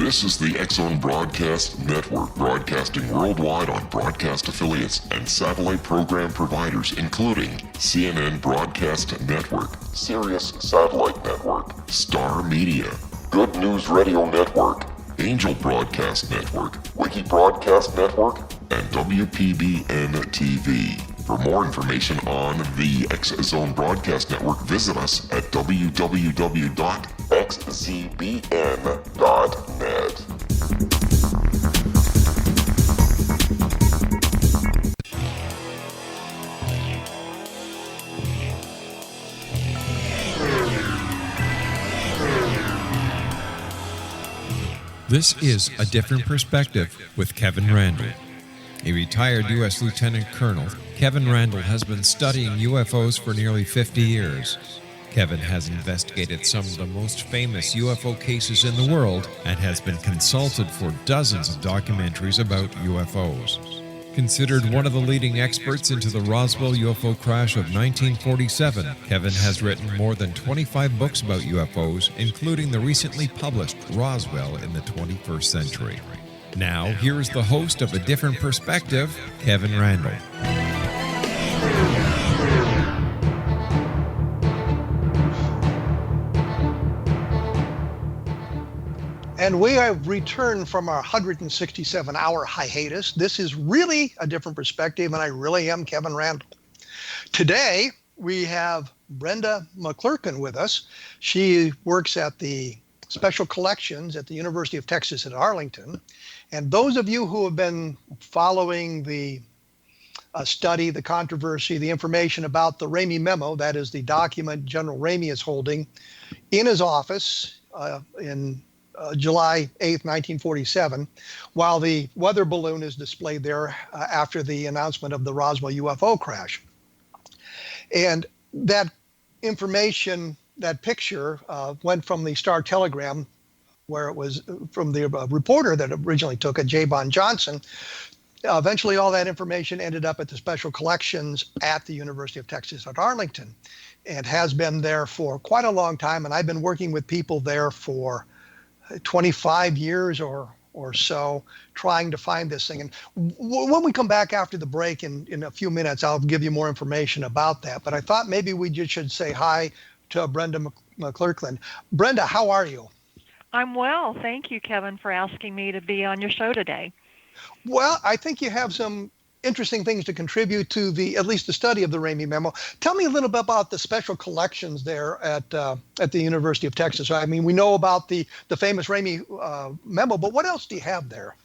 This is the X-Zone Broadcast Network, broadcasting worldwide on broadcast affiliates and satellite program providers, including CNN Broadcast Network, Sirius Satellite Network, Star Media, Good News Radio Network, Angel Broadcast Network, Wiki Broadcast Network, and WPBN TV. For more information on the X-Zone Broadcast Network, visit us at www.xzbn.net. This is A Different Perspective with Kevin Randle. A retired U.S. Lieutenant Colonel, Kevin Randle has been studying UFOs for nearly 50 years. Kevin has investigated some of the most famous UFO cases in the world and has been consulted for dozens of documentaries about UFOs. Considered one of the leading experts into the Roswell UFO crash of 1947, Kevin has written more than 25 books about UFOs, including the recently published Roswell in the 21st Century. Now, here is the host of A Different Perspective, Kevin Randle. And we have returned from our 167-hour hiatus. This is really A Different Perspective, and I really am Kevin Randle. Today, we have Brenda McClurkin with us. She works at the Special Collections at the University of Texas at Arlington. And those of you who have been following the study, the controversy, the information about the Ramey Memo, that is the document General Ramey is holding in his office in July 8th, 1947, while the weather balloon is displayed there after the announcement of the Roswell UFO crash. And that information, that picture went from the Star Telegram, where it was from the reporter that originally took it, J. Bon Johnson. Eventually, all that information ended up at the Special Collections at the University of Texas at Arlington, and has been there for quite a long time. And I've been working with people there for 25 years or so, trying to find this thing. And when we come back after the break in a few minutes, I'll give you more information about that. But I thought maybe we just should say hi to Brenda McClurkin. Brenda, how are you? I'm well. Thank you, Kevin, for asking me to be on your show today. Well, I think you have some interesting things to contribute to at least the study of the Ramey Memo. Tell me a little bit about the Special Collections there at the University of Texas. I mean, we know about the famous Ramey Memo, but what else do you have there?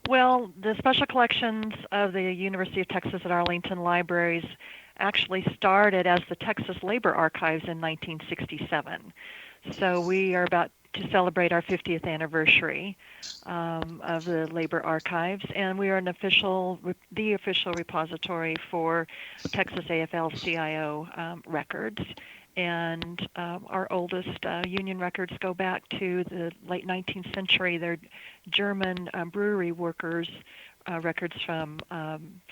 Well, the Special Collections of the University of Texas at Arlington Libraries actually started as the Texas Labor Archives in 1967. So we are about to celebrate our 50th anniversary of the Labor Archives, and we are the official repository for Texas AFL-CIO records. And our oldest union records go back to the late 19th century. They're German brewery workers' records from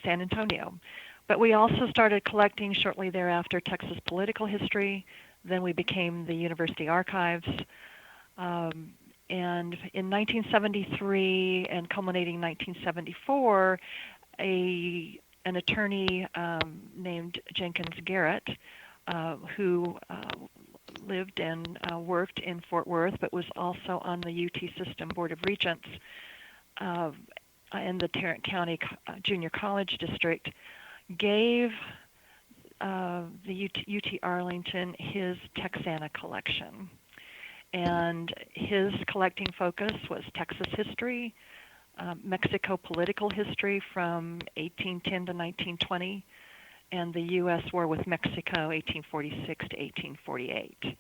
San Antonio. But we also started collecting shortly thereafter Texas political history. Then we became the University Archives. And in 1973 and culminating 1974, an attorney named Jenkins Garrett, who lived and worked in Fort Worth, but was also on the UT System Board of Regents in the Tarrant County Junior College District, gave the UT Arlington his Texana collection. And his collecting focus was Texas history, Mexico political history from 1810 to 1920, and the U.S. war with Mexico, 1846 to 1848.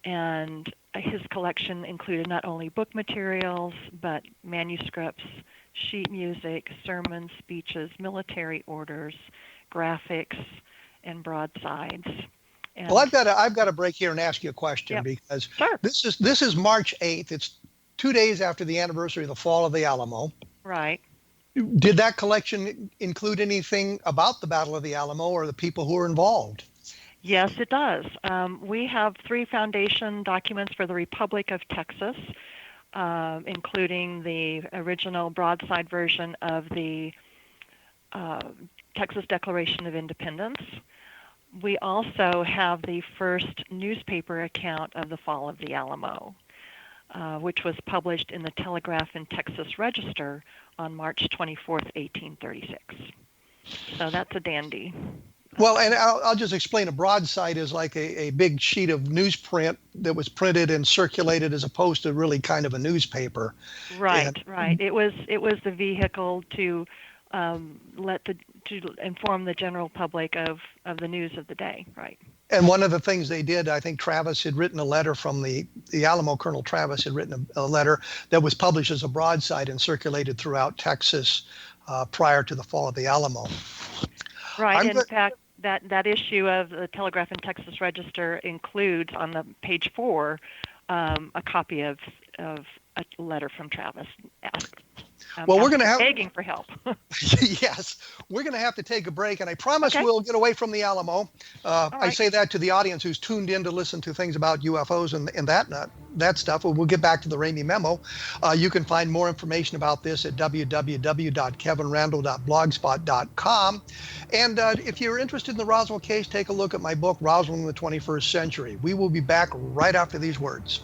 And his collection included not only book materials, but manuscripts, sheet music, sermons, speeches, military orders, graphics, and broadsides. And well, I've got to break here and ask you a question, because sure. This is March 8th. It's 2 days after the anniversary of the fall of the Alamo. Right. Did that collection include anything about the Battle of the Alamo or the people who were involved? Yes, it does. We have 3 foundation documents for the Republic of Texas. including the original broadside version of the Texas Declaration of Independence. We also have the first newspaper account of the fall of the Alamo, which was published in the Telegraph and Texas Register on March 24th, 1836. So that's a dandy. Well, and I'll just explain. A broadside is like a big sheet of newsprint that was printed and circulated, as opposed to really kind of a newspaper. Right, right. It was the vehicle to inform the general public of the news of the day. Right. And one of the things they did, I think Travis had written a letter from the Alamo. Colonel Travis had written a letter that was published as a broadside and circulated throughout Texas prior to the fall of the Alamo. Right. In fact, that issue of the Telegraph and Texas Register includes on the page 4 a copy of a letter from Travis. Well, we're going to have begging for help. Yes, we're going to have to take a break, and I promise we'll get away from the Alamo. Right. I say that to the audience who's tuned in to listen to things about UFOs and that stuff. We'll get back to the Ramey Memo. You can find more information about this at www.kevinrandle.blogspot.com. And if you're interested in the Roswell case, take a look at my book, Roswell in the 21st Century. We will be back right after these words.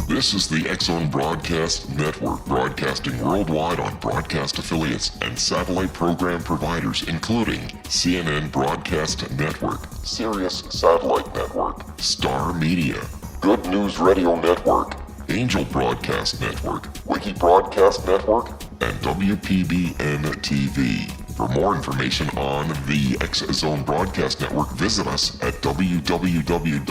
This is the X-Zone Broadcast Network, broadcasting worldwide on broadcast affiliates and satellite program providers, including CNN Broadcast Network, Sirius Satellite Network, Star Media, Good News Radio Network, Angel Broadcast Network, Wiki Broadcast Network, and WPBN TV. For more information on the X-Zone Broadcast Network, visit us at www.xzbn.net.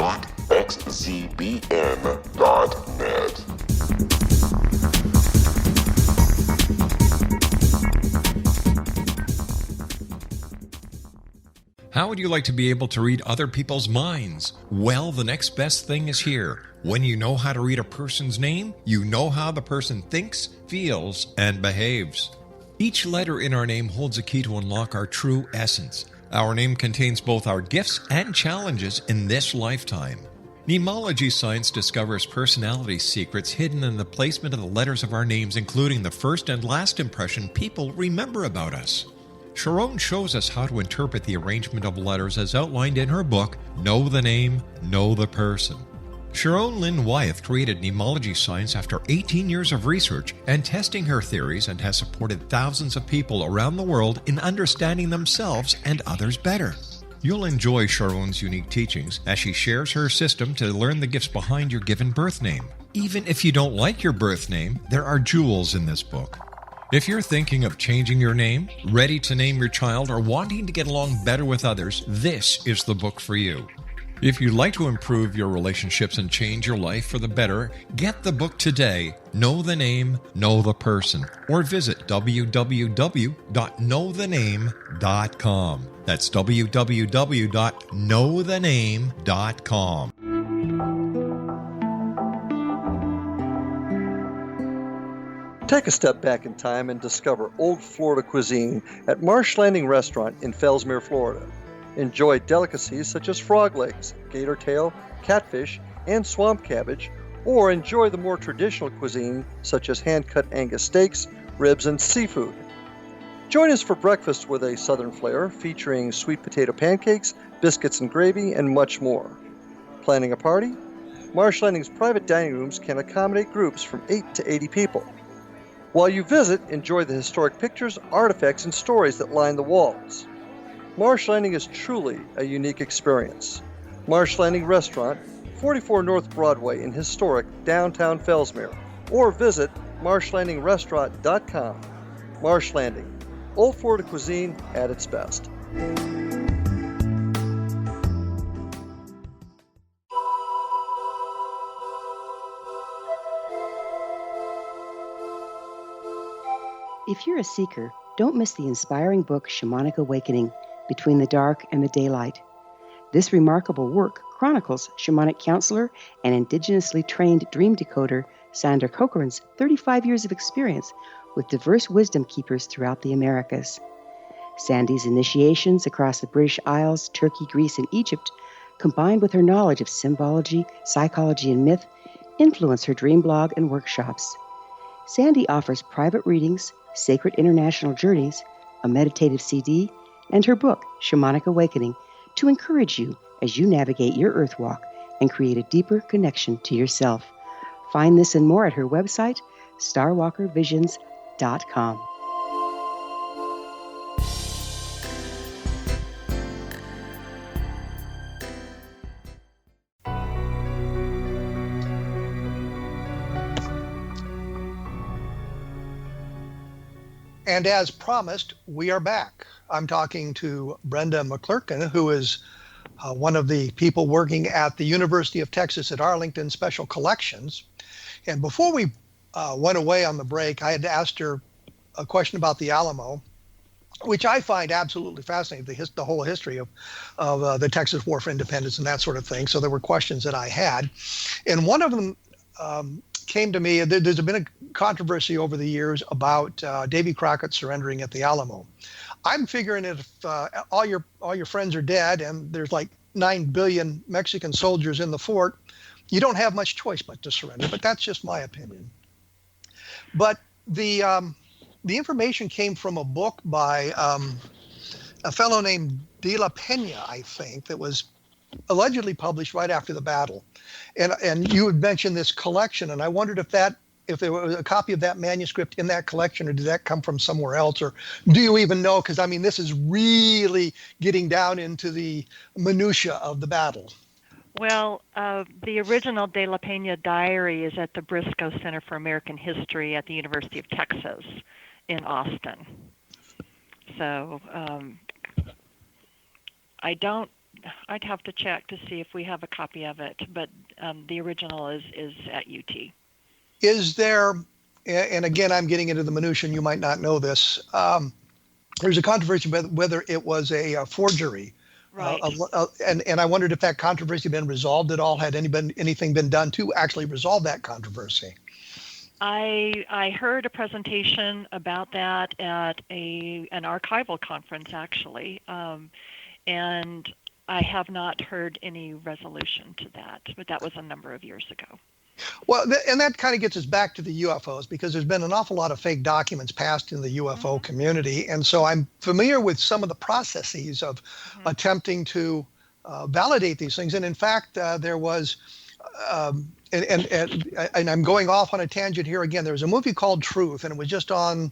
How would you like to be able to read other people's minds? Well, the next best thing is here. When you know how to read a person's name, you know how the person thinks, feels, and behaves. Each letter in our name holds a key to unlock our true essence. Our name contains both our gifts and challenges in this lifetime. Mnemology science discovers personality secrets hidden in the placement of the letters of our names, including the first and last impression people remember about us. Sharon shows us how to interpret the arrangement of letters as outlined in her book, Know the Name, Know the Person. Sharon Lynn Wyeth created mnemology science after 18 years of research and testing her theories, and has supported thousands of people around the world in understanding themselves and others better. You'll enjoy Sharon's unique teachings as she shares her system to learn the gifts behind your given birth name. Even if you don't like your birth name, there are jewels in this book. If you're thinking of changing your name, ready to name your child, or wanting to get along better with others, this is the book for you. If you'd like to improve your relationships and change your life for the better, get the book today, Know the Name, Know the Person, or visit www.knowthename.com. That's www.knowthename.com. Take a step back in time and discover old Florida cuisine at Marsh Landing Restaurant in Fellsmere, Florida. Enjoy delicacies such as frog legs, gator tail, catfish, and swamp cabbage, or enjoy the more traditional cuisine such as hand-cut Angus steaks, ribs, and seafood. Join us for breakfast with a southern flair featuring sweet potato pancakes, biscuits and gravy, and much more. Planning a party? Marsh Landing's private dining rooms can accommodate groups from 8 to 80 people. While you visit, enjoy the historic pictures, artifacts, and stories that line the walls. Marsh Landing is truly a unique experience. Marsh Landing Restaurant, 44 North Broadway in historic downtown Fellsmere, or visit marshlandingrestaurant.com. Marsh Landing, Old Florida cuisine at its best. If you're a seeker, don't miss the inspiring book Shamanic Awakening, Between the Dark and the Daylight. This remarkable work chronicles shamanic counselor and indigenously trained dream decoder Sandra Cochran's 35 years of experience with diverse wisdom keepers throughout the Americas. Sandy's initiations across the British Isles, Turkey, Greece, and Egypt, combined with her knowledge of symbology, psychology, and myth, influence her dream blog and workshops. Sandy offers private readings, sacred international journeys, a meditative CD, and her book, Shamanic Awakening, to encourage you as you navigate your earth walk and create a deeper connection to yourself. Find this and more at her website, starwalkervisions.com. And as promised, we are back. I'm talking to Brenda McClurkin, who is one of the people working at the University of Texas at Arlington Special Collections. And before we went away on the break, I had asked her a question about the Alamo, which I find absolutely fascinating, the whole history of the Texas War for Independence and that sort of thing. So there were questions that I had. And one of them came to me. There's been a controversy over the years about Davy Crockett surrendering at the Alamo. I'm figuring if all your friends are dead and there's like 9 billion Mexican soldiers in the fort, you don't have much choice but to surrender. But that's just my opinion. But the information came from a book by a fellow named De La Pena, I think, that was allegedly published right after the battle. And you had mentioned this collection, and I wondered if there was a copy of that manuscript in that collection, or did that come from somewhere else, or do you even know? Because I mean, this is really getting down into the minutia of the battle. Well, the original De La Pena diary is at the Briscoe Center for American History at the University of Texas in Austin. So I'd have to check to see if we have a copy of it, but the original is at UT. Is there, and again, I'm getting into the minutia, and you might not know this, there's a controversy about whether it was a forgery. Right. And I wondered if that controversy had been resolved at all. Had anything been done to actually resolve that controversy? I heard a presentation about that at an archival conference, actually, and I have not heard any resolution to that, but that was a number of years ago. Well, and that kind of gets us back to the UFOs, because there's been an awful lot of fake documents passed in the UFO community. And so I'm familiar with some of the processes of attempting to validate these things. And in fact, there was, and I'm going off on a tangent here again, there was a movie called Truth, and it was just on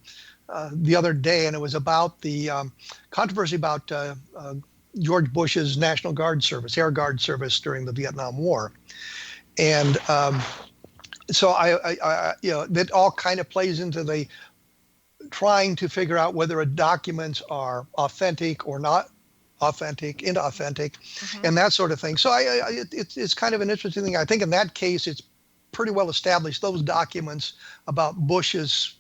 the other day, and it was about the controversy about George Bush's National Guard service, Air Guard service during the Vietnam War. And so I that all kind of plays into the trying to figure out whether documents are authentic or not authentic, inauthentic, and that sort of thing. So it's kind of an interesting thing. I think in that case, it's pretty well established those documents about Bush's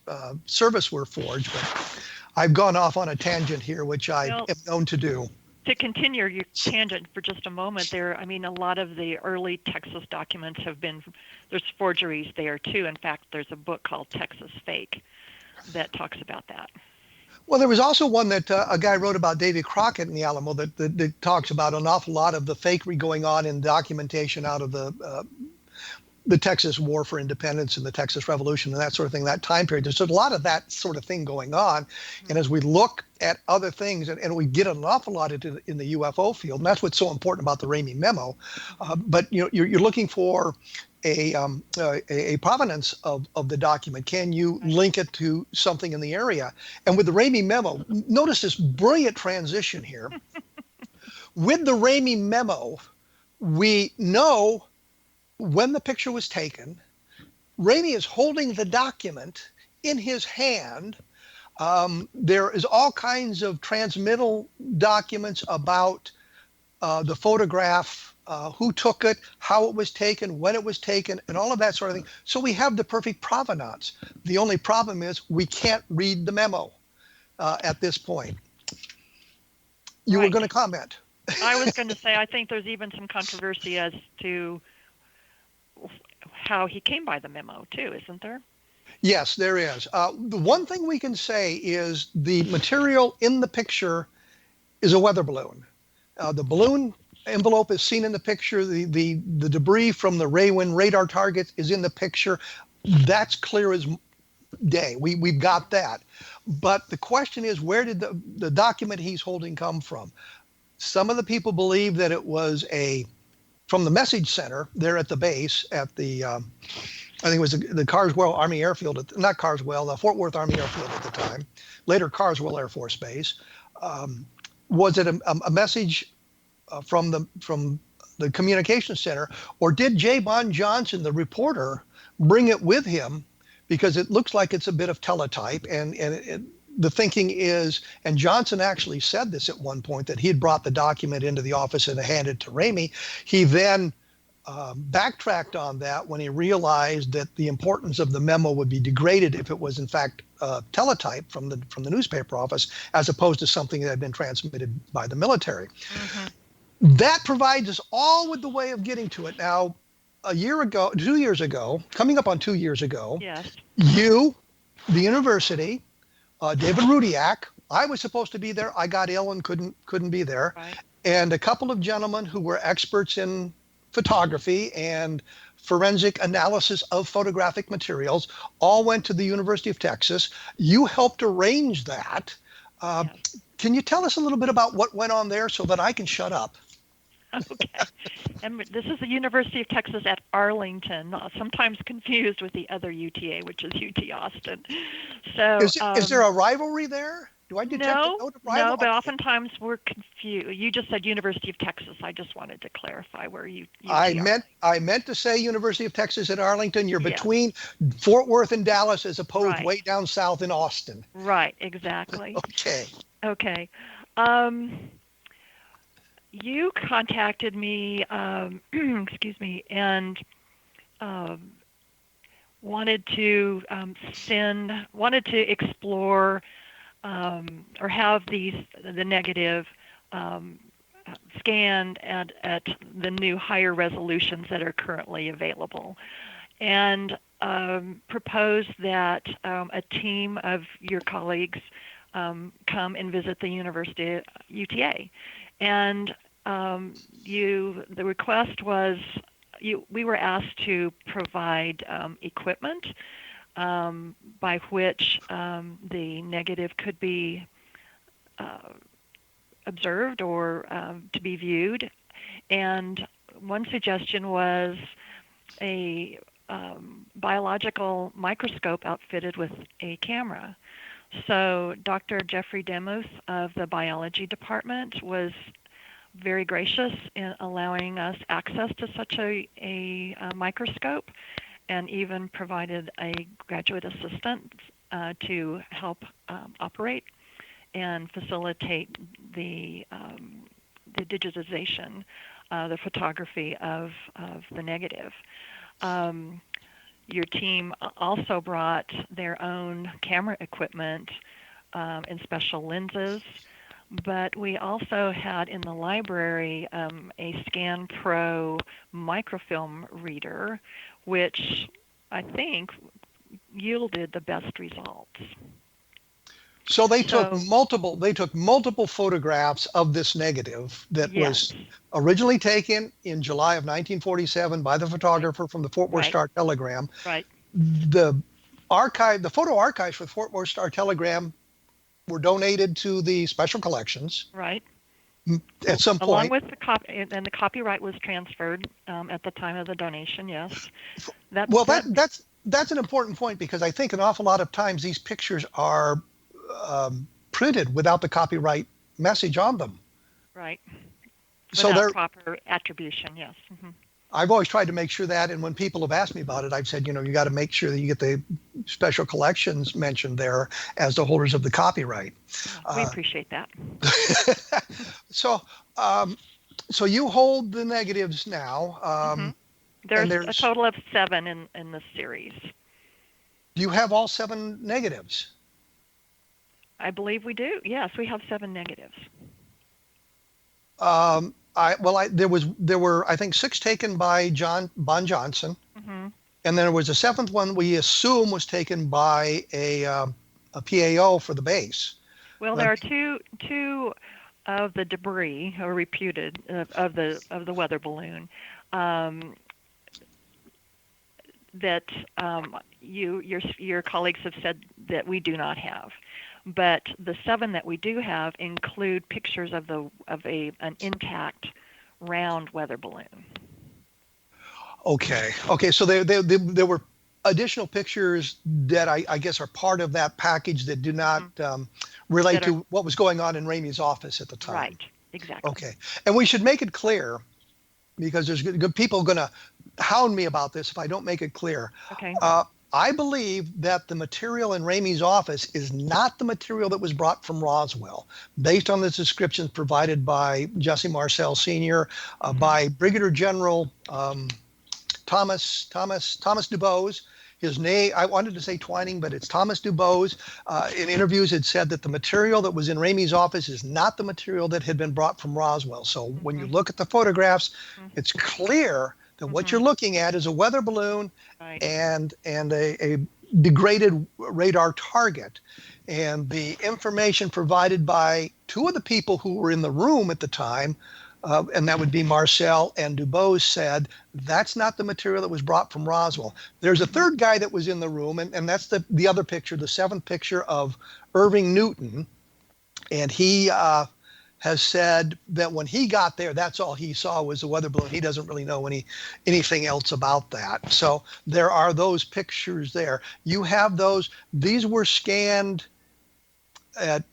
service were forged. But I've gone off on a tangent here, which I am known to do. To continue your tangent for just a moment there, I mean, a lot of the early Texas documents there's forgeries there too. In fact, there's a book called Texas Fake that talks about that. Well, there was also one that a guy wrote about Davy Crockett in the Alamo that talks about an awful lot of the fakery going on in documentation out of the Texas War for Independence and the Texas Revolution and that sort of thing, that time period. There's a lot of that sort of thing going on. And as we look at other things, and we get an awful lot in the UFO field, and that's what's so important about the Ramey Memo. But you're looking for a provenance of the document. Can you link it to something in the area? And with the Ramey Memo, notice this brilliant transition here. With the Ramey Memo, we know when the picture was taken. Ramey is holding the document in his hand. There is all kinds of transmittal documents about the photograph, who took it, how it was taken, when it was taken, and all of that sort of thing. So we have the perfect provenance. The only problem is we can't read the memo at this point. You were going to comment. I was going to say, I think there's even some controversy as to how he came by the memo, too, isn't there? Yes, there is. The one thing we can say is the material in the picture is a weather balloon. The balloon envelope is seen in the picture. The debris from the Raywin radar target is in the picture. That's clear as day. We've got that. But the question is, where did the document he's holding come from? Some of the people believe that it was from the message center there at the base at the, I think it was the Carswell Army Airfield, not Carswell, the Fort Worth Army Airfield at the time, later Carswell Air Force Base. Was it a message from the communications center, or did J. Bond Johnson, the reporter, bring it with him? Because it looks like it's a bit of teletype, and the thinking is, and Johnson actually said this at one point, that he had brought the document into the office and handed it to Ramey. He then backtracked on that when he realized that the importance of the memo would be degraded if it was in fact teletype from the newspaper office, as opposed to something that had been transmitted by the military. Mm-hmm. That provides us all with the way of getting to it. Now, 2 years ago, coming up on 2 years ago, yes, you, the university, David Rudiak, I was supposed to be there. I got ill and couldn't be there. Right. And a couple of gentlemen who were experts in photography and forensic analysis of photographic materials all went to the University of Texas. You helped arrange that. Yes. Can you tell us a little bit about what went on there so that I can shut up? Okay. And this is the University of Texas at Arlington, sometimes confused with the other UTA, which is UT Austin. So is there a rivalry there? Do I detect a note of rivalry? No, but oftentimes we're confused. You just said University of Texas. I just wanted to clarify where you. I meant to say University of Texas at Arlington. You're between Fort Worth and Dallas, as opposed way down south in Austin. Right. Exactly. Okay. You contacted me, excuse me, and wanted to explore or have the negative scanned at the new higher resolutions that are currently available, and proposed that a team of your colleagues come and visit the University of UTA. And the request was, we were asked to provide equipment by which the negative could be observed or to be viewed. And one suggestion was a biological microscope outfitted with a camera. So Dr. Jeffrey Demuth of the biology department was very gracious in allowing us access to such a microscope, and even provided a graduate assistant to help operate and facilitate the digitization, the photography of the negative. Your team also brought their own camera equipment and special lenses, but we also had in the library a Scan Pro microfilm reader, which I think yielded the best results. So they took multiple photographs of this negative that was originally taken in July of 1947 by the photographer from the Fort Worth Star-Telegram. Right. The photo archives for the Fort Worth Star-Telegram were donated to the special collections. Right. At some point. Along with the copy, and the copyright was transferred at the time of the donation. Yes. That's an important point, because I think an awful lot of times these pictures are printed without the copyright message on them. Right. So Without proper attribution, yes. Mm-hmm. I've always tried to make sure that, and when people have asked me about it, I've said, you got to make sure that you get the special collections mentioned there as the holders of the copyright. We appreciate that. So, so you hold the negatives now. There's there's a total of 7 in the series. Do you have all 7 negatives? I believe we do. Yes, we have 7 negatives. There were I think 6 taken by Bon Johnson, and then there was a 7th one we assume was taken by a PAO for the base. Well, there are two of the debris, or reputed of the weather balloon, that your colleagues have said that we do not have. But the 7 that we do have include pictures of an intact round weather balloon. Okay. So there were additional pictures that I guess are part of that package that do not relate to what was going on in Ramey's office at the time. Right. Exactly. Okay. And we should make it clear, because there's good people going to hound me about this if I don't make it clear. Okay. I believe that the material in Ramey's office is not the material that was brought from Roswell, based on the descriptions provided by Jesse Marcel Sr., by Brigadier General Thomas Dubose. His name, I wanted to say Twining, but it's Thomas Dubose. In interviews, had said that the material that was in Ramey's office is not the material that had been brought from Roswell. So when you look at the photographs, it's clear that what you're looking at is a weather balloon and a degraded radar target. And the information provided by 2 of the people who were in the room at the time, and that would be Marcel and Dubose, said that's not the material that was brought from Roswell. There's a 3rd guy that was in the room, and that's the other picture, the 7th picture of Irving Newton. And he has said that when he got there, that's all he saw was the weather balloon. He doesn't really know anything else about that. So there are those pictures there. You have those. These were scanned in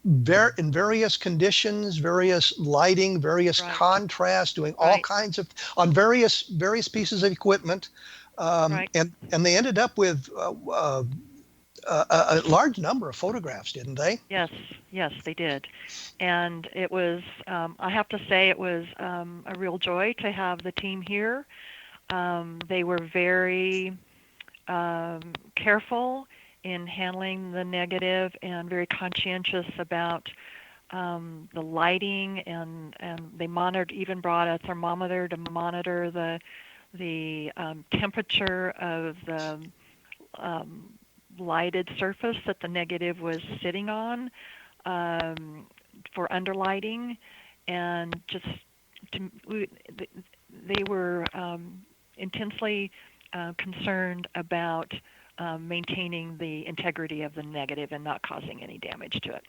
various conditions, various lighting, various contrast, doing all kinds of on various pieces of equipment, and they ended up with a large number of photographs, didn't they? Yes, they did. And it was, I have to say, it was a real joy to have the team here. They were very careful in handling the negative and very conscientious about the lighting, and they even brought a thermometer to monitor the temperature of the lighted surface that the negative was sitting on for underlighting, and they were intensely concerned about maintaining the integrity of the negative and not causing any damage to it.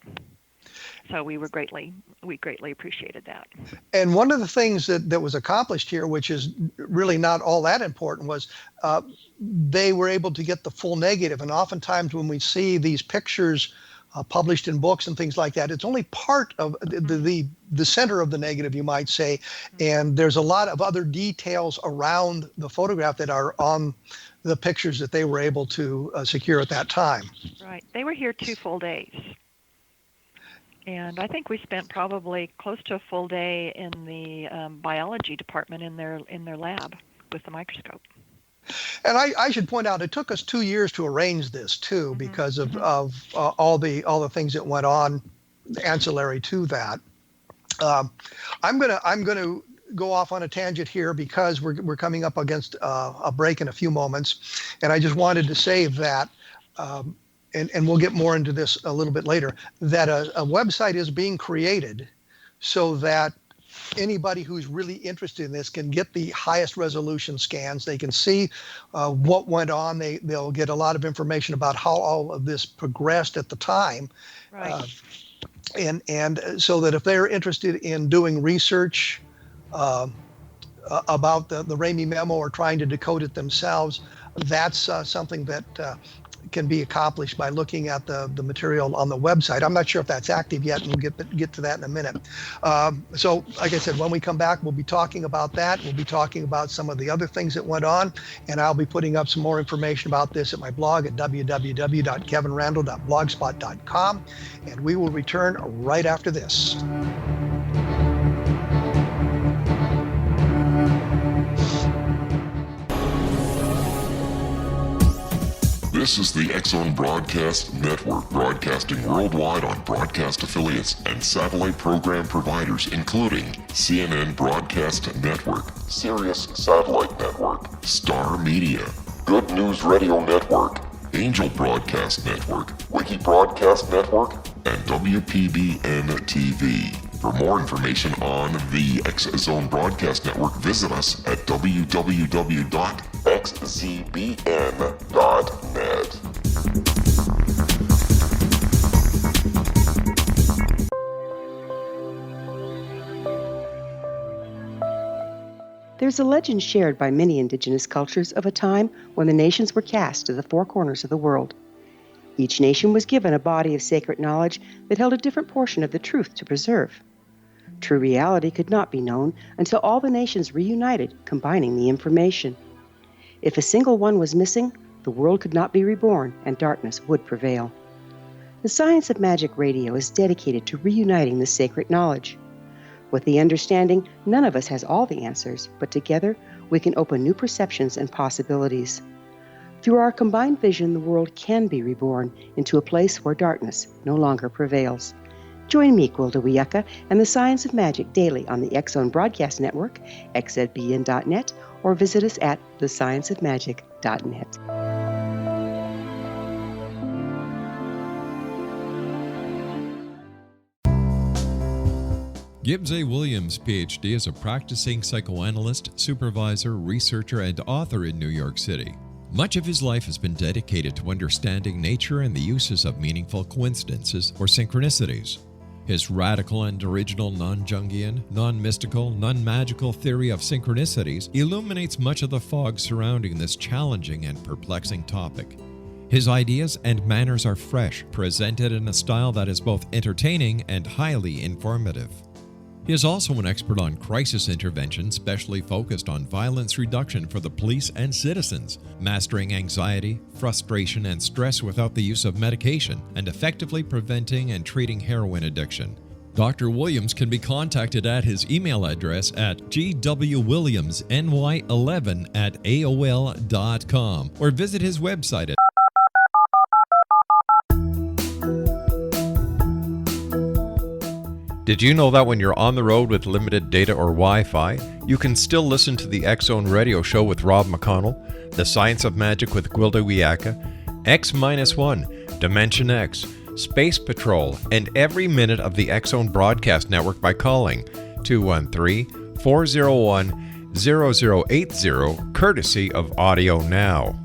So we greatly appreciated that. And one of the things that was accomplished here, which is really not all that important, was they were able to get the full negative. And oftentimes when we see these pictures published in books and things like that, it's only part of the center of the negative, you might say. And there's a lot of other details around the photograph that are on the pictures that they were able to secure at that time. Right. They were here 2 full days. And I think we spent probably close to a full day in the biology department in their lab with the microscope. And I should point out, it took us 2 years to arrange this too, because of all the things that went on ancillary to that. I'm gonna go off on a tangent here because we're coming up against a break in a few moments, and I just wanted to say that. And we'll get more into this a little bit later, that a website is being created so that anybody who's really interested in this can get the highest resolution scans. They can see what went on. They'll get a lot of information about how all of this progressed at the time. Right. And so that if they're interested in doing research about the Ramey memo or trying to decode it themselves, that's something that can be accomplished by looking at the material on the website. I'm not sure if that's active yet, and we'll get to that in a minute. So like I said, when we come back, we'll be talking about that. We'll be talking about some of the other things that went on, and I'll be putting up some more information about this at my blog at www.kevinrandle.blogspot.com, and we will return right after this. This is the X-Zone Broadcast Network, broadcasting worldwide on broadcast affiliates and satellite program providers, including CNN Broadcast Network, Sirius Satellite Network, Star Media, Good News Radio Network, Angel Broadcast Network, Wiki Broadcast Network, and WPBN TV. For more information on the X-Zone Broadcast Network, visit us at www.xzbn.net. There's a legend shared by many indigenous cultures of a time when the nations were cast to the four corners of the world. Each nation was given a body of sacred knowledge that held a different portion of the truth to preserve. True reality could not be known until all the nations reunited, combining the information. If a single one was missing, the world could not be reborn and darkness would prevail. The Science of Magic Radio is dedicated to reuniting the sacred knowledge. With the understanding, none of us has all the answers, but together we can open new perceptions and possibilities. Through our combined vision, the world can be reborn into a place where darkness no longer prevails. Join me, Gwilda Wiyaka, and the Science of Magic daily on the X-Zone Broadcast Network, xzbn.net, or visit us at thescienceofmagic.net. Gibbs A. Williams, Ph.D., is a practicing psychoanalyst, supervisor, researcher, and author in New York City. Much of his life has been dedicated to understanding nature and the uses of meaningful coincidences or synchronicities. His radical and original non-Jungian, non-mystical, non-magical theory of synchronicities illuminates much of the fog surrounding this challenging and perplexing topic. His ideas and manners are fresh, presented in a style that is both entertaining and highly informative. He is also an expert on crisis intervention, specially focused on violence reduction for the police and citizens, mastering anxiety, frustration, and stress without the use of medication, and effectively preventing and treating heroin addiction. Dr. Williams can be contacted at his email address at gwwilliamsny11@aol.com or visit his website at Did you know that when you're on the road with limited data or Wi-Fi, you can still listen to the X-Zone Radio Show with Rob McConnell, The Science of Magic with Gwilda Wiyaka, X-1, Dimension X, Space Patrol, and every minute of the X-Zone Broadcast Network by calling 213-401-0080, courtesy of Audio Now.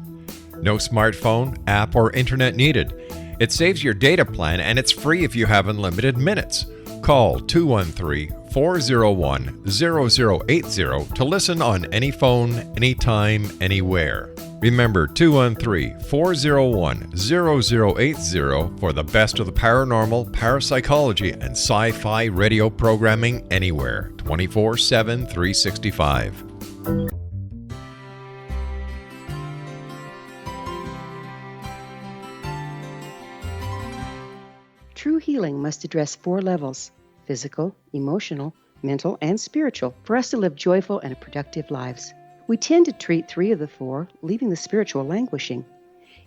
No smartphone, app, or internet needed. It saves your data plan and it's free if you have unlimited minutes. Call 213-401-0080 to listen on any phone, anytime, anywhere. Remember 213-401-0080 for the best of the paranormal, parapsychology, and sci-fi radio programming anywhere, 24/7, 365. True healing must address 4 levels: physical, emotional, mental, and spiritual, for us to live joyful and productive lives. We tend to treat 3 of the 4, leaving the spiritual languishing.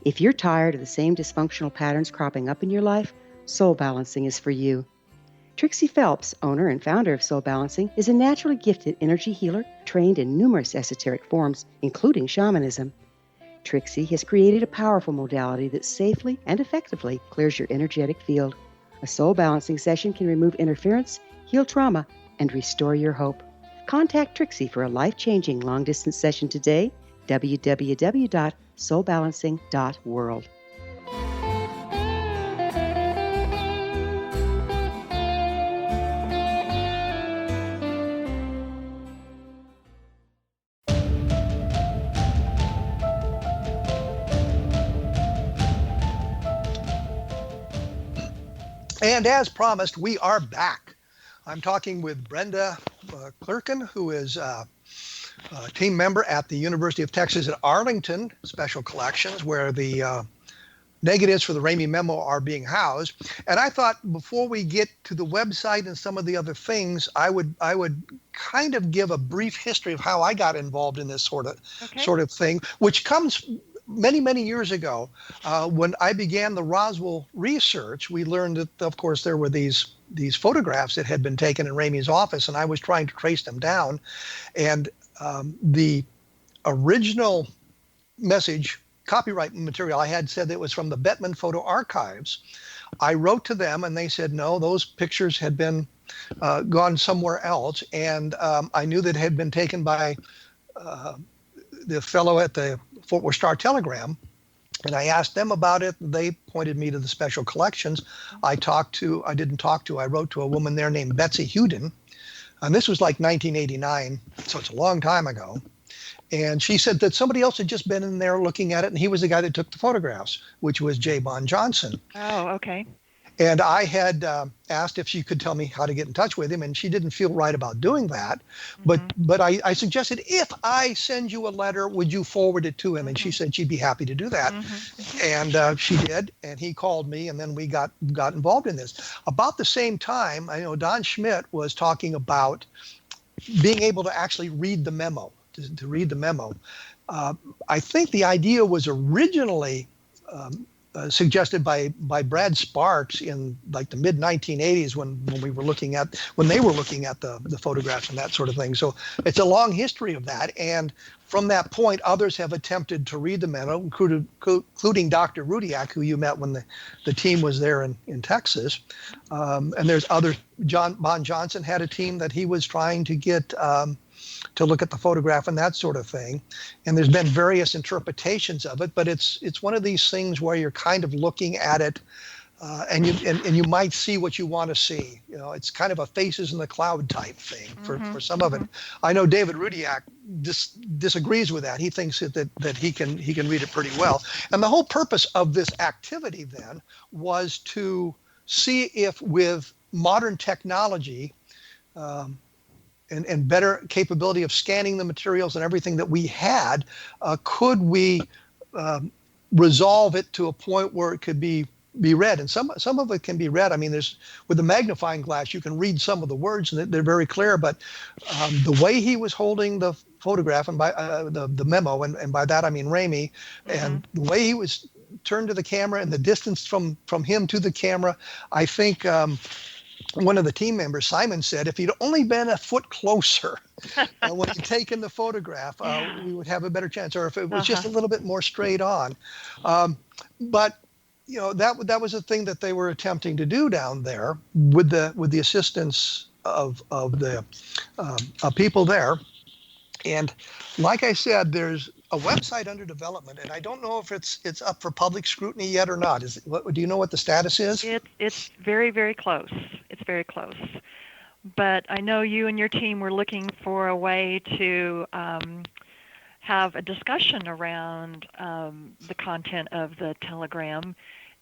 If you're tired of the same dysfunctional patterns cropping up in your life, Soul Balancing is for you. Trixie Phelps, owner and founder of Soul Balancing, is a naturally gifted energy healer trained in numerous esoteric forms, including shamanism. Trixie has created a powerful modality that safely and effectively clears your energetic field. A soul balancing session can remove interference, heal trauma, and restore your hope. Contact Trixie for a life-changing long-distance session today, www.soulbalancing.world. And as promised, we are back. I'm talking with Brenda McClurkin, who is a team member at the University of Texas at Arlington Special Collections, where the negatives for the Ramey Memo are being housed. And I thought before we get to the website and some of the other things, I would kind of give a brief history of how I got involved in this sort of thing, which comes many years ago. When I began the Roswell research, we learned that, of course, there were these photographs that had been taken in Ramey's office, and I was trying to trace them down. And the original message, copyright material I had said that it was from the Bettman Photo Archives. I wrote to them and they said, no, those pictures had been gone somewhere else. And I knew that it had been taken by the fellow at the Fort Worth Star Telegram. And I asked them about it. They pointed me to the special collections. I wrote to a woman there named Betsy Huden. And this was like 1989, so it's a long time ago. And she said that somebody else had just been in there looking at it, and he was the guy that took the photographs, which was J. Bon Johnson. Oh, okay. And I had asked if she could tell me how to get in touch with him, and she didn't feel right about doing that. But I suggested, if I send you a letter, would you forward it to him? And she said she'd be happy to do that. And she did, and he called me, and then we got involved in this. About the same time, I know Don Schmidt was talking about being able to actually read the memo, to read the memo. I think the idea was originally suggested by Brad Sparks in like the mid 1980s when they were looking at the photographs and that sort of thing. So it's a long history of that, and from that point, others have attempted to read the memo, including Dr. Rudiak, who you met when the team was there in Texas. And there's other. Bon Johnson had a team that he was trying to get to look at the photograph and that sort of thing. And there's been various interpretations of it, but it's one of these things where you're kind of looking at it and you might see what you want to see. You know, it's kind of a faces in the cloud type thing for some of it. I know David Rudiak disagrees with that. He thinks that he can read it pretty well. And the whole purpose of this activity then was to see if with modern technology and better capability of scanning the materials and everything that we had, could we resolve it to a point where it could be read? And some of it can be read. I mean, with the magnifying glass, you can read some of the words and they're very clear, but the way he was holding the photograph, and by the memo, and by that I mean Ramey, and the way he was turned to the camera and the distance from him to the camera, I think one of the team members, Simon, said if he'd only been a foot closer when he'd taken the photograph, we would have a better chance, or if it was just a little bit more straight on. But you know, that was a thing that they were attempting to do down there with the assistance of the people there. And like I said, there's a website under development, and I don't know if it's up for public scrutiny yet or not. Do you know what the status is? It's very close. It's very close. But I know you and your team were looking for a way to have a discussion around the content of the telegram.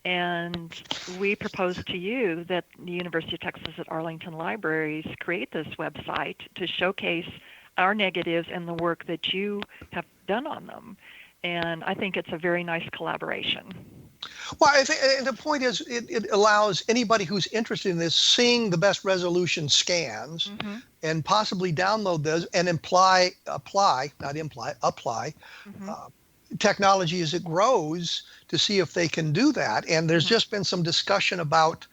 And we proposed to you that the University of Texas at Arlington Libraries create this website to showcase our negatives and the work that you have done on them. And I think it's a very nice collaboration. Well, I think the point is it allows anybody who's interested in this seeing the best resolution scans and possibly download those and apply technology as it grows to see if they can do that. And there's just been some discussion about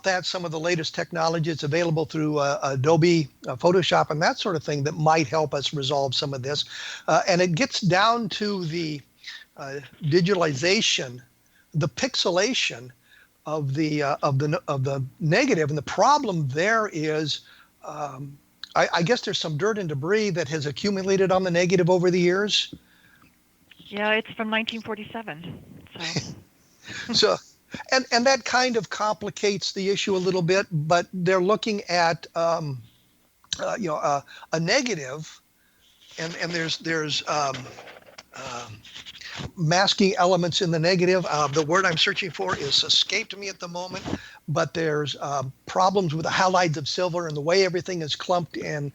that, some of the latest technology that's available through Adobe Photoshop and that sort of thing that might help us resolve some of this. And it gets down to the digitalization, the pixelation of the negative. And the problem there is, I guess there's some dirt and debris that has accumulated on the negative over the years. Yeah, it's from 1947. So, and that kind of complicates the issue a little bit. But they're looking at a negative, and there's masking elements in the negative. The word I'm searching for is escaped me at the moment. but there's problems with the halides of silver and the way everything is clumped and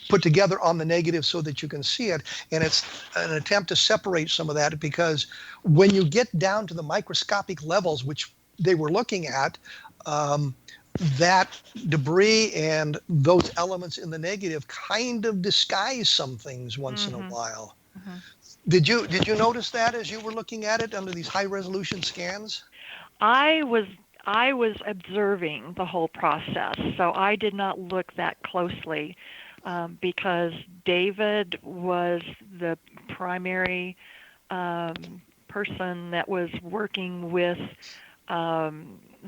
put together on the negative so that you can see it. And it's an attempt to separate some of that, because when you get down to the microscopic levels, which they were looking at, that debris and those elements in the negative kind of disguise some things once in a while. Mm-hmm. Did you notice that as you were looking at it under these high resolution scans? I was observing the whole process, so I did not look that closely because David was the primary person that was working with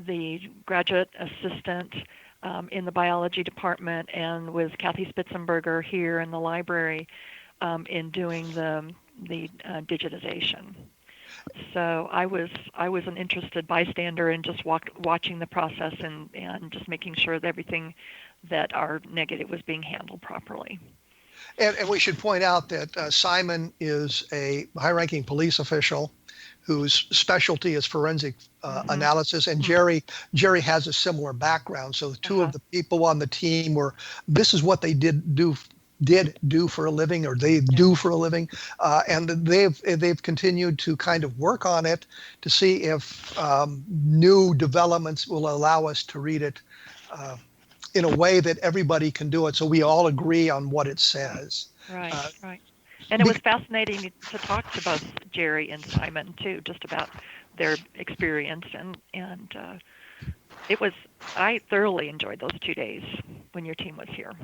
the graduate assistant in the biology department, and with Kathy Spitzenberger here in the library in doing the digitization. So I was an interested bystander and just watching the process and just making sure that everything that our negative was being handled properly. And we should point out that Simon is a high-ranking police official whose specialty is forensic analysis, and Jerry has a similar background. So the two of the people on the team this is what they did do for a living, or they do for a living, and they've continued to kind of work on it to see if new developments will allow us to read it in a way that everybody can do it, so we all agree on what it says. Right. And it was fascinating to talk to both Jerry and Simon too, just about their experience, and I thoroughly enjoyed those 2 days when your team was here.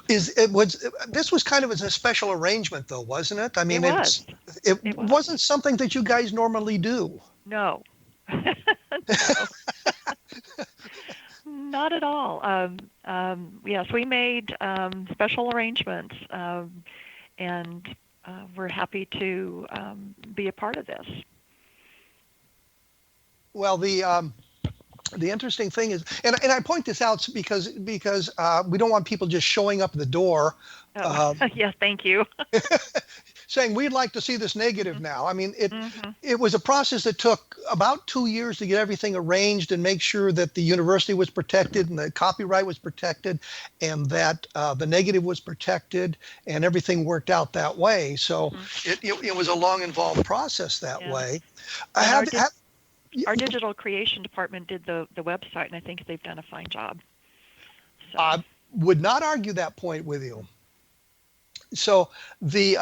This was kind of a special arrangement, though, wasn't it? I mean, it wasn't something that you guys normally do. No. Not at all. Yes, we made special arrangements, and we're happy to be a part of this. Well, the interesting thing is, and I point this out because we don't want people just showing up at the door. Yes, thank you. Saying we'd like to see this negative now. I mean, it was a process that took about 2 years to get everything arranged and make sure that the university was protected and the copyright was protected, and that the negative was protected, and everything worked out that way. So it was a long, involved process that way. Our digital creation department did the website, and I think they've done a fine job. So. I would not argue that point with you. So the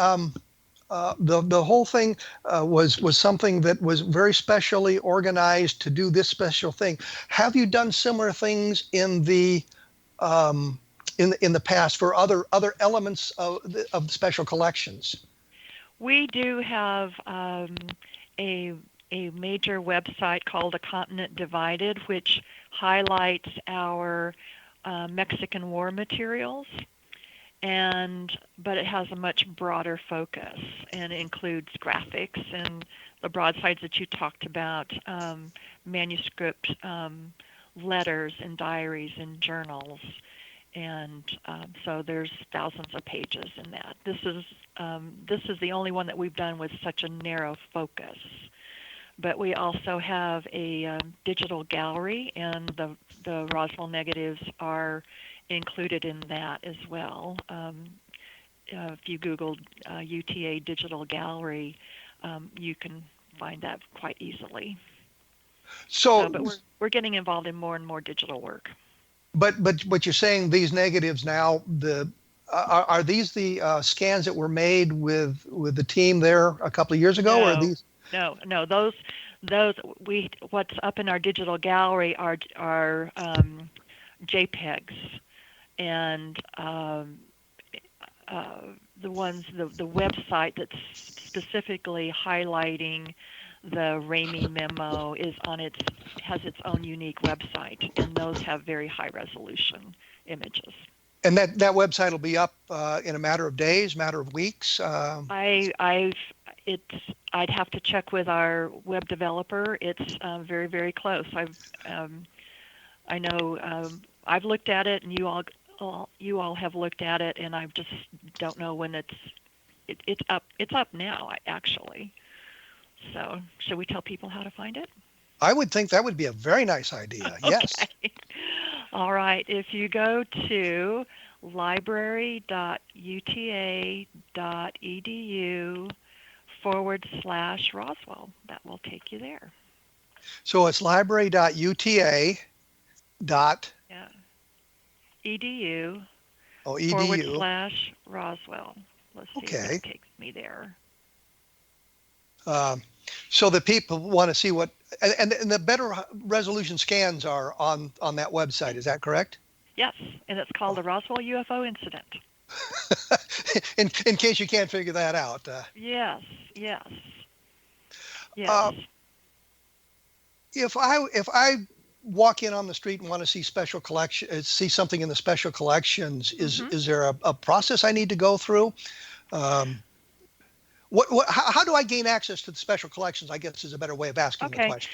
whole thing was something that was very specially organized to do this special thing. Have you done similar things in the past for other elements of special collections? We do have a major website called A Continent Divided, which highlights our Mexican War materials, but it has a much broader focus and includes graphics and the broadsides that you talked about, manuscript letters and diaries and journals, and so there's thousands of pages in that. This is the only one that we've done with such a narrow focus. But we also have a digital gallery, and the Roswell negatives are included in that as well. If you Google UTA Digital Gallery, you can find that quite easily. But we're getting involved in more and more digital work. But you're saying these negatives now, are these the scans that were made with the team there a couple of years ago, or are these? No. Those what's up in our digital gallery are JPEGs, and the website that's specifically highlighting the Ramey Memo has its own unique website, and those have very high resolution images. And that website will be up in a matter of days, matter of weeks. I'd have to check with our web developer. It's very, very close. I know I've looked at it, and you all have looked at it, and I just don't know when it's up. It's up now, actually. So should we tell people how to find it? I would think that would be a very nice idea. Yes. Okay. All right. If you go to library.uta.edu/Roswell, that will take you there. So it's library.uta. Yeah. edu Oh, edu. /Roswell. Let's see Okay. if it takes me there. So the people want to see what, and the better resolution scans are on that website. Is that correct? Yes, and it's called the Roswell UFO Incident. in case you can't figure that out. Yes. If I walk in on the street and want to see see something in the special collections, is there a process I need to go through? How do I gain access to the special collections, I guess, is a better way of asking the question.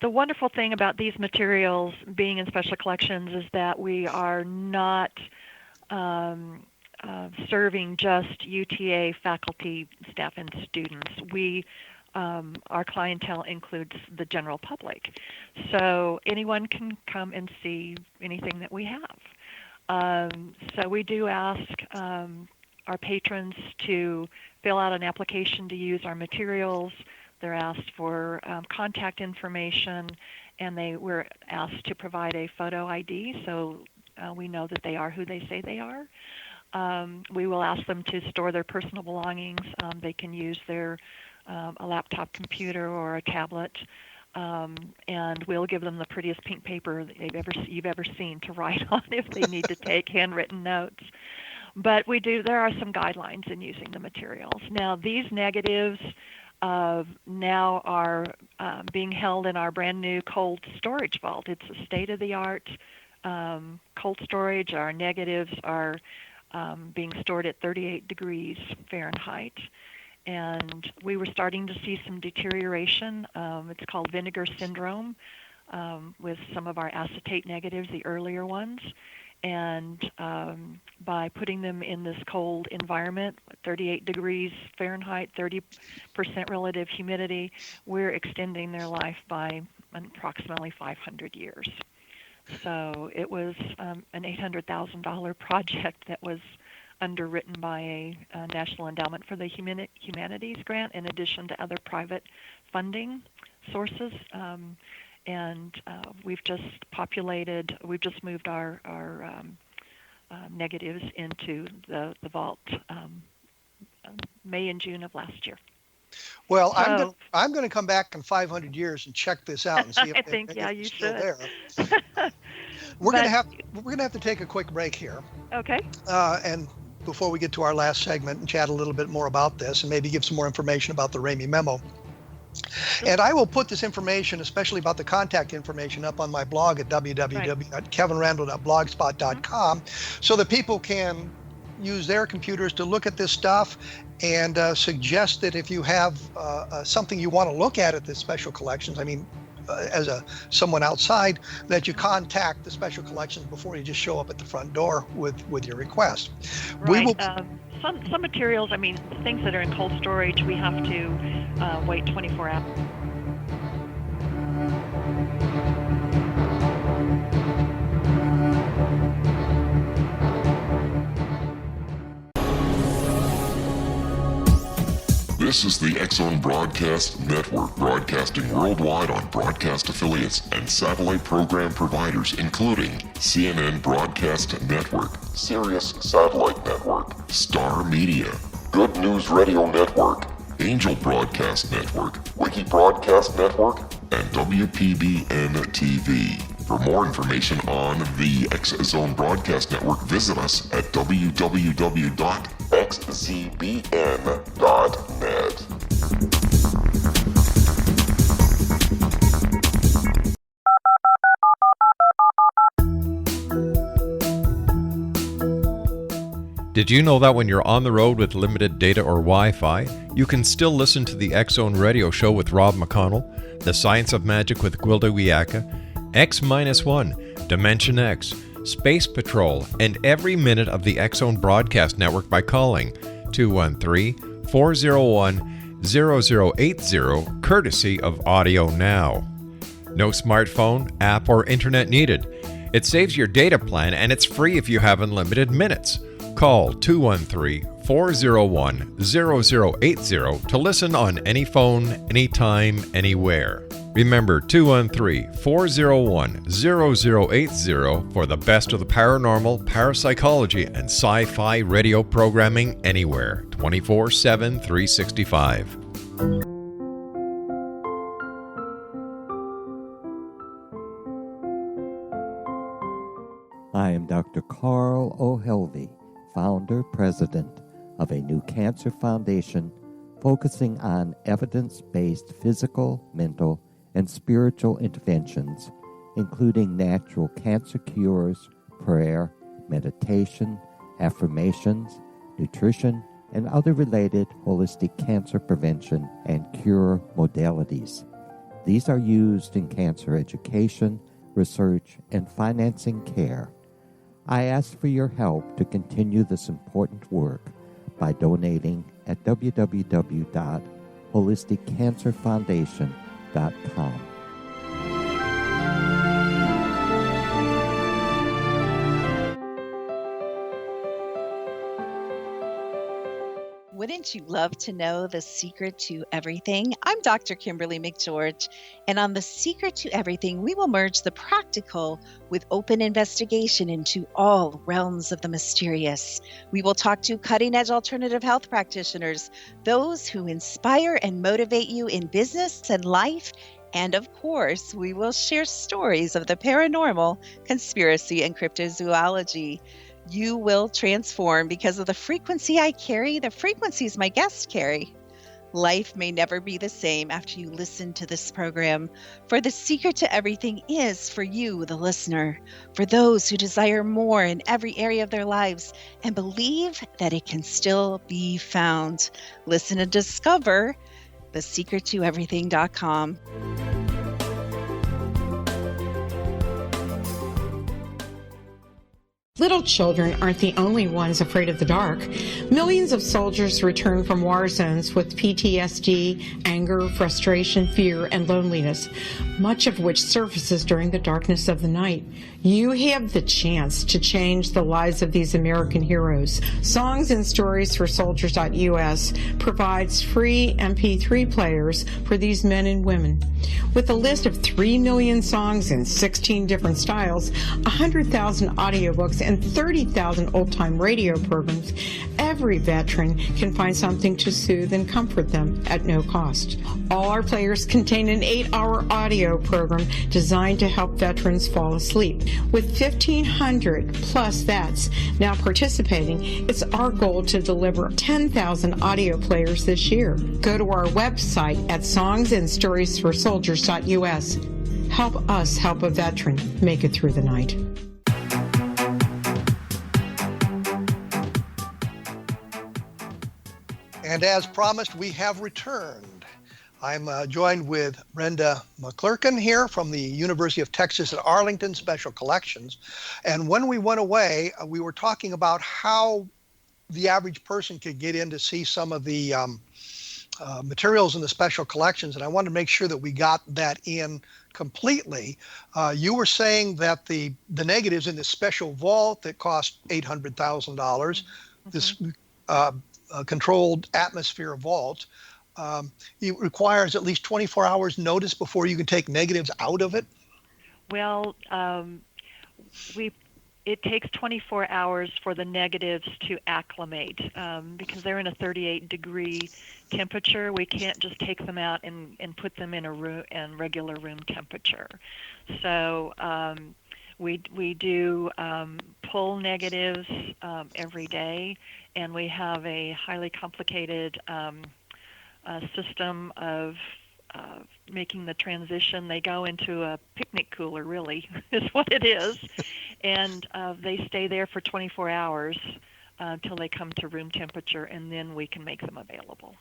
The wonderful thing about these materials being in special collections is that we are not serving just UTA faculty, staff, and students. Our clientele includes the general public. So anyone can come and see anything that we have. So we do ask our patrons to fill out an application to use our materials. They're asked for contact information, and we're asked to provide a photo ID so we know that they are who they say they are. We will ask them to store their personal belongings. They can use a laptop computer or a tablet, and we'll give them the prettiest pink paper you've ever seen to write on if they need to take handwritten notes. But there are some guidelines in using the materials. Now, these negatives now are being held in our brand new cold storage vault. It's a state-of-the-art cold storage. Our negatives are being stored at 38 degrees Fahrenheit. And we were starting to see some deterioration. It's called vinegar syndrome with some of our acetate negatives, the earlier ones. And by putting them in this cold environment, 38 degrees Fahrenheit, 30% relative humidity, we're extending their life by approximately 500 years. So it was an $800,000 project that was underwritten by a National Endowment for the Humanities grant, in addition to other private funding sources. And we've just moved our negatives into the vault May and June of last year. Well, I'm going to come back in 500 years and check this out and see if you it's still should. there. We're going to have to take a quick break here. Okay. And before we get to our last segment and chat a little bit more about this and maybe give some more information about the Ramey Memo. And I will put this information, especially about the contact information, up on my blog at www.kevinrandle.blogspot.com so that people can use their computers to look at this stuff and suggest that if you have something you want to look at the special collections, as someone outside, that you contact the special collections before you just show up at the front door with your request. Right. Some materials, things that are in cold storage, we have to wait 24 hours. This is the X-Zone Broadcast Network, broadcasting worldwide on broadcast affiliates and satellite program providers, including CNN Broadcast Network, Sirius Satellite Network, Star Media, Good News Radio Network, Angel Broadcast Network, Wiki Broadcast Network, and WPBN TV. For more information on the X-Zone Broadcast Network, visit us at www.xzbn.net. Did you know that when you're on the road with limited data or Wi-Fi, you can still listen to the X-Zone Radio Show with Rob McConnell, The Science of Magic with Gwilda Wiyaka, X-1, Dimension X, Space Patrol, and every minute of the X-Zone Broadcast Network by calling 213-401 0080, courtesy of Audio Now. No smartphone, app, or internet needed. It saves your data plan and it's free if you have unlimited minutes. Call 213-401-0080 to listen on any phone, anytime, anywhere. Remember 213-401-0080 for the best of the paranormal, parapsychology, and sci-fi radio programming anywhere, 24/7, 365. I am Dr. Carl O'Helvey, founder, president of a new cancer foundation focusing on evidence-based physical, mental, and spiritual interventions, including natural cancer cures, prayer, meditation, affirmations, nutrition, and other related holistic cancer prevention and cure modalities. These are used in cancer education, research, and financing care. I ask for your help to continue this important work by donating at www.holisticcancerfoundation.com. Wouldn't you love to know the secret to everything? I'm Dr. Kimberly McGeorge, and on The Secret to Everything, we will merge the practical with open investigation into all realms of the mysterious. We will talk to cutting-edge alternative health practitioners, those who inspire and motivate you in business and life, and of course, we will share stories of the paranormal, conspiracy, and cryptozoology. You will transform because of the frequency I carry, the frequencies my guests carry. Life may never be the same after you listen to this program, for the secret to everything is for you, the listener, for those who desire more in every area of their lives and believe that it can still be found. Listen and discover thesecrettoeverything.com. Little children aren't the only ones afraid of the dark. Millions of soldiers return from war zones with PTSD, anger, frustration, fear, and loneliness, much of which surfaces during the darkness of the night. You have the chance to change the lives of these American heroes. Songs and Stories for Soldiers.us provides free MP3 players for these men and women. With a list of 3 million songs in 16 different styles, 100,000 audiobooks, and 30,000 old-time radio programs, every veteran can find something to soothe and comfort them at no cost. All our players contain an 8-hour audio program designed to help veterans fall asleep. With 1,500 plus vets now participating, it's our goal to deliver 10,000 audio players this year. Go to our website at songsandstoriesforsoldiers.us. Help us help a veteran make it through the night. And as promised, we have returned. I'm joined with Brenda McClurkin here from the University of Texas at Arlington Special Collections. And when we went away, we were talking about how the average person could get in to see some of the materials in the special collections. And I wanted to make sure that we got that in completely. You were saying that the negatives in this special vault that cost $800,000, this controlled atmosphere vault, it requires at least 24 hours notice before you can take negatives out of it? Well, it takes 24 hours for the negatives to acclimate because they're in a 38-degree temperature. We can't just take them out and put them in a room in regular room temperature. So we do pull negatives every day, and we have a highly complicated system of making the transition. They go into a picnic cooler, really, is what it is, and they stay there for 24 hours until they come to room temperature, and then we can make them available.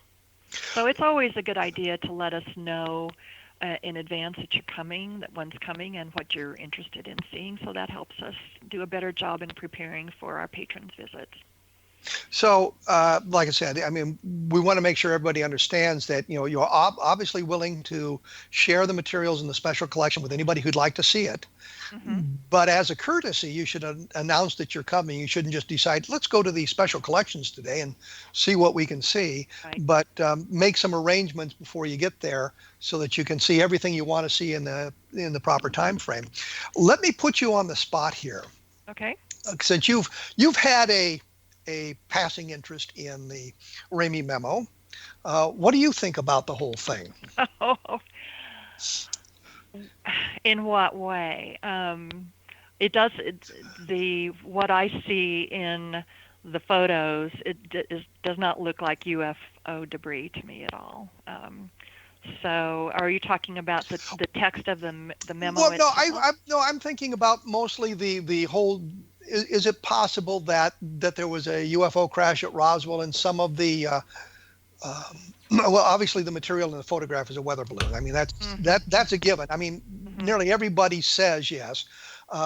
So it's always a good idea to let us know in advance that you're coming, that one's coming, and what you're interested in seeing, so that helps us do a better job in preparing for our patrons' visits. So, like I said, I mean, we want to make sure everybody understands that, you're obviously willing to share the materials in the special collection with anybody who'd like to see it. Mm-hmm. But as a courtesy, you should announce that you're coming. You shouldn't just decide, let's go to the special collections today and see what we can see. Right. But make some arrangements before you get there so that you can see everything you want to see in the proper time frame. Let me put you on the spot here. Okay. Since you've had a passing interest in the Ramey memo, what do you think about the whole thing? Oh, in what way? What I see in the photos, does not look like UFO debris to me at all. So, are you talking about the text of the memo? Well, itself? I'm thinking about mostly the whole. Is it possible that there was a UFO crash at Roswell and some of the well, obviously the material in the photograph is a weather balloon. I mean, that's a given. I mean, nearly everybody says yes.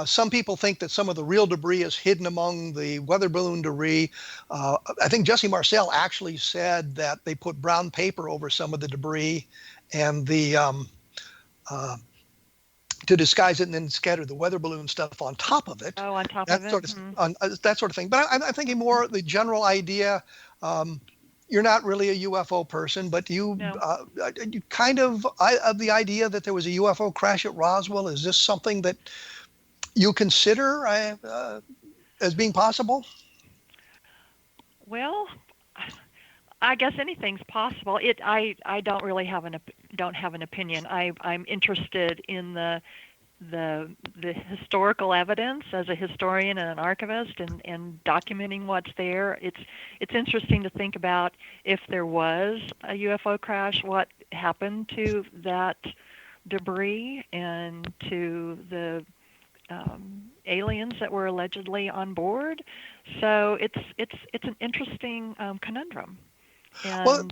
Some people think that some of the real debris is hidden among the weather balloon debris. I think Jesse Marcel actually said that they put brown paper over some of the debris and to disguise it and then scatter the weather balloon stuff on top of it. Oh, on top that of it? sort of that sort of thing. But I'm thinking more the general idea. You're not really a UFO person, but you kind of the idea that there was a UFO crash at Roswell. Is this something that you consider as being possible? Well, I guess anything's possible. I don't really have an opinion. I'm interested in the historical evidence as a historian and an archivist, and documenting what's there. It's interesting to think about if there was a UFO crash, what happened to that debris and to the aliens that were allegedly on board. So it's an interesting conundrum. And, well,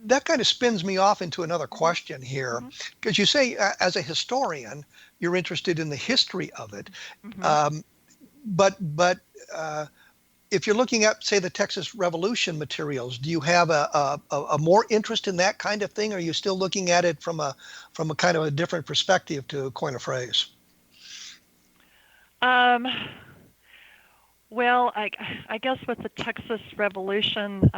that kind of spins me off into another question here, because you say as a historian you're interested in the history of it, but if you're looking at, say, the Texas Revolution materials, do you have a more interest in that kind of thing, or are you still looking at it from a kind of a different perspective, to coin a phrase? Well, I guess with the Texas Revolution,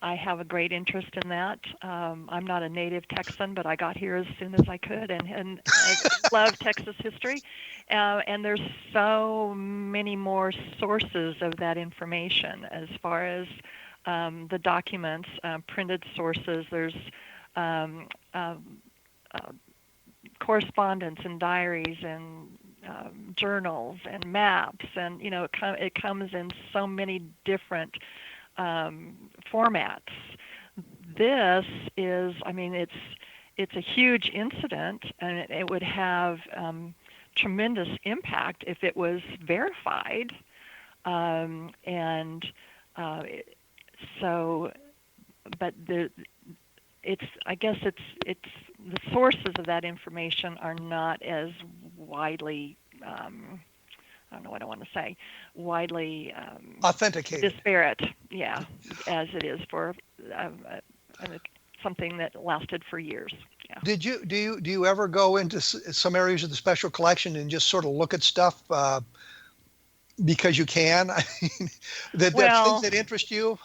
I have a great interest in that. I'm not a native Texan, but I got here as soon as I could, and I love Texas history. And there's so many more sources of that information as far as the documents, printed sources. There's correspondence and diaries and journals and maps, and it comes in so many different formats. This is, I mean, it's a huge incident, and it would have tremendous impact if it was verified. But I guess it's the sources of that information are not as widely, I don't know what I want to say, widely authenticated, disparate, as it is for something that lasted for years. Yeah. Do you ever go into some areas of the special collection and just sort of look at stuff because you can? I mean, things that interest you.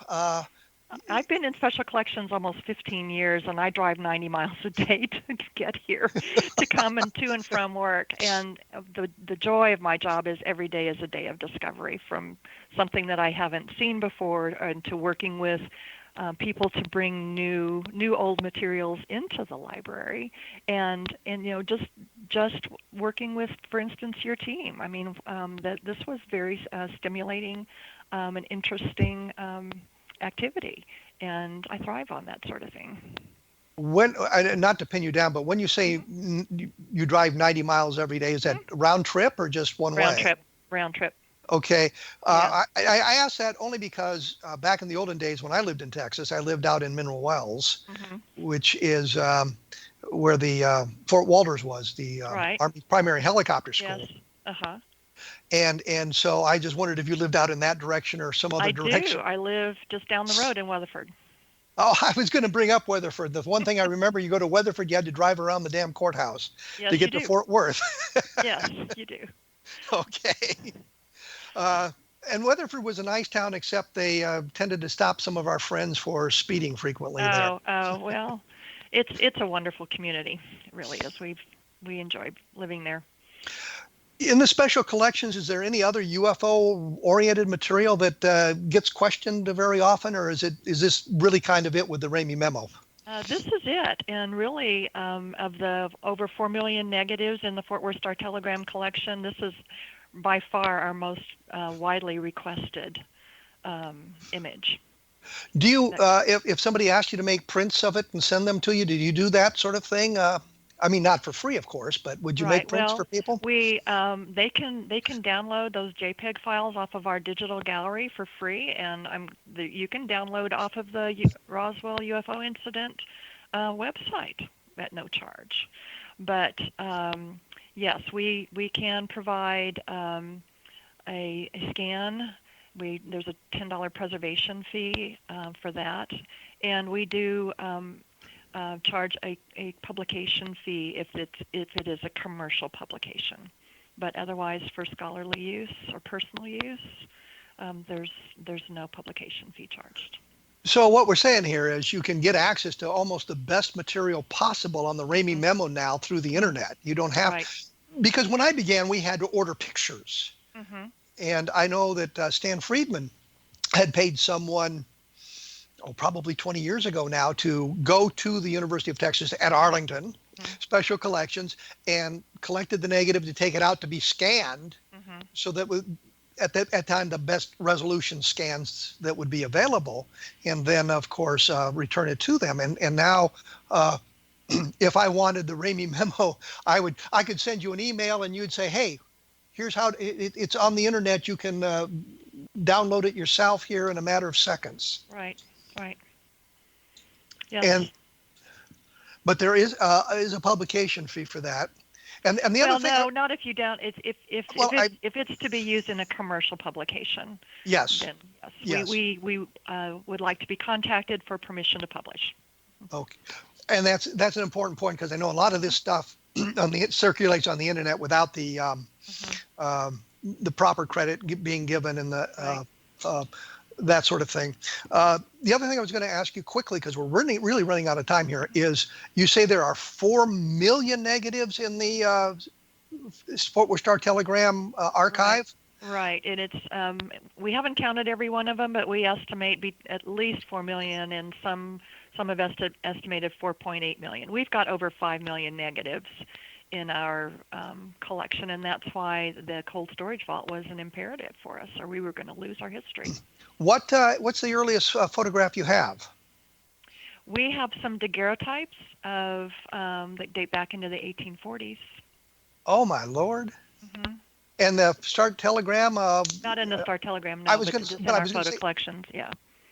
I've been in special collections almost 15 years, and I drive 90 miles a day to get here, to come to and from work. And the joy of my job is every day is a day of discovery, from something that I haven't seen before, and to working with people to bring new old materials into the library, and just working with, for instance, your team. I mean, that this was very stimulating and interesting activity, and I thrive on that sort of thing. When, not to pin you down, but when you say you drive 90 miles every day, is that round trip or just one way? Round trip. Okay. Yeah. I asked that only because back in the olden days when I lived in Texas, I lived out in Mineral Wells, which is where the Fort Walters was, the Army primary helicopter school. Yes. And so I just wondered if you lived out in that direction or some other direction. I do. I live just down the road in Weatherford. Oh, I was going to bring up Weatherford. The one thing I remember, you go to Weatherford, you had to drive around the damn courthouse to get to Fort Worth. Yes, you do. Okay. And Weatherford was a nice town, except they tended to stop some of our friends for speeding frequently there. Oh, well, it's a wonderful community. It really is. We enjoy living there. In the special collections, is there any other UFO-oriented material that gets questioned very often, or is this really kind of it with the Ramey Memo? This is it, and really, of the over 4 million negatives in the Fort Worth Star-Telegram collection, this is by far our most widely requested image. Do you, if somebody asked you to make prints of it and send them to you, did you do that sort of thing? I mean, not for free, of course, but would you make prints for people? They can download those JPEG files off of our digital gallery for free, and you can download off of the Roswell UFO incident website at no charge. But yes, we can provide a scan. There's a $10 preservation fee for that, and we do charge a publication fee if it is a commercial publication. But otherwise, for scholarly use or personal use, there's no publication fee charged. So what we're saying here is you can get access to almost the best material possible on the Ramey Memo now through the internet. You don't have because when I began, we had to order pictures. Mm-hmm. And I know that Stan Friedman had paid someone, probably 20 years ago now, to go to the University of Texas at Arlington, Special Collections, and collected the negative to take it out to be scanned, so that at that time the best resolution scans that would be available, and then of course return it to them. And now if I wanted the Ramey Memo, I could send you an email and you'd say, hey, here's how it's on the internet. You can download it yourself here in a matter of seconds. Right. Yes. But there is a publication fee for that. And the other thing. No, not if you don't. If it's to be used in a commercial publication. Yes. Then yes. We would like to be contacted for permission to publish. Okay. And that's an important point, because I know a lot of this stuff circulates on the internet without the proper credit being given and the that sort of thing. The other thing I was going to ask you quickly, because we're really running out of time here, is you say there are 4 million negatives in the Fort Worth Star-Telegram archive? Right, and it's we haven't counted every one of them, but we estimate at least 4 million, and some have estimated 4.8 million. We've got over 5 million negatives in our collection, and that's why the cold storage vault was an imperative for us, or we were going to lose our history. What's the earliest photograph you have? We have some daguerreotypes that date back into the 1840s. Oh my Lord! Mm-hmm. And the Star-Telegram? Not in the Star-Telegram, no. Our photo collections, yeah.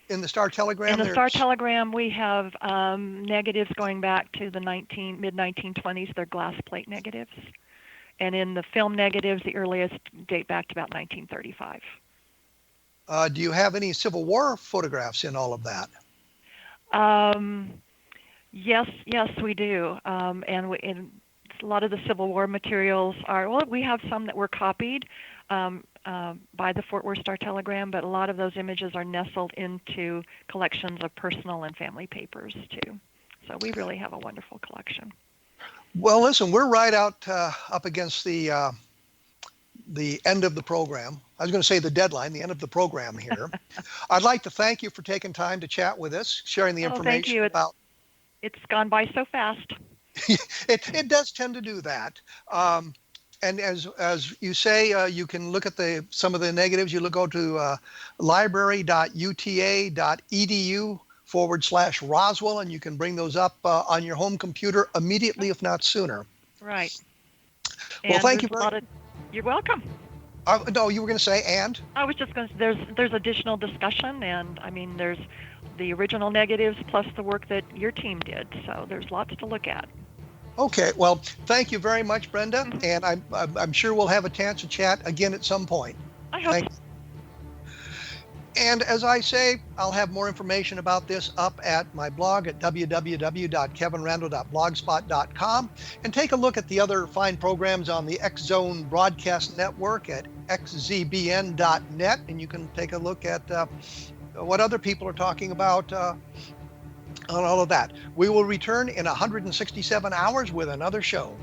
In the Star-Telegram? In the Star-Telegram, we have negatives going back to the mid-1920s. They're glass plate negatives. And in the film negatives, the earliest date back to about 1935. Do you have any Civil War photographs in all of that? Yes, we do. And a lot of the Civil War materials we have some that were copied by the Fort Worth Star-Telegram, but a lot of those images are nestled into collections of personal and family papers too. So we really have a wonderful collection. Well, listen, we're right out up against the end of the program. I was going to say the deadline, the end of the program here. I'd like to thank you for taking time to chat with us, sharing the information about. It's gone by so fast. It does tend to do that. And as you say, you can look at some of the negatives. You go to library.uta.edu/Roswell, and you can bring those up on your home computer immediately, if not sooner. Right. Well, thank you. You're welcome. No, you were going to say, and? I was just going to say, there's additional discussion, and I mean, there's the original negatives plus the work that your team did, so there's lots to look at. Okay, well, thank you very much, Brenda, and I'm sure we'll have a chance to chat again at some point. I hope Thank- And as I say, I'll have more information about this up at my blog at www.kevinrandle.blogspot.com, and take a look at the other fine programs on the X Zone Broadcast Network at xzbn.net, and you can take a look at what other people are talking about on all of that. We will return in 167 hours with another show.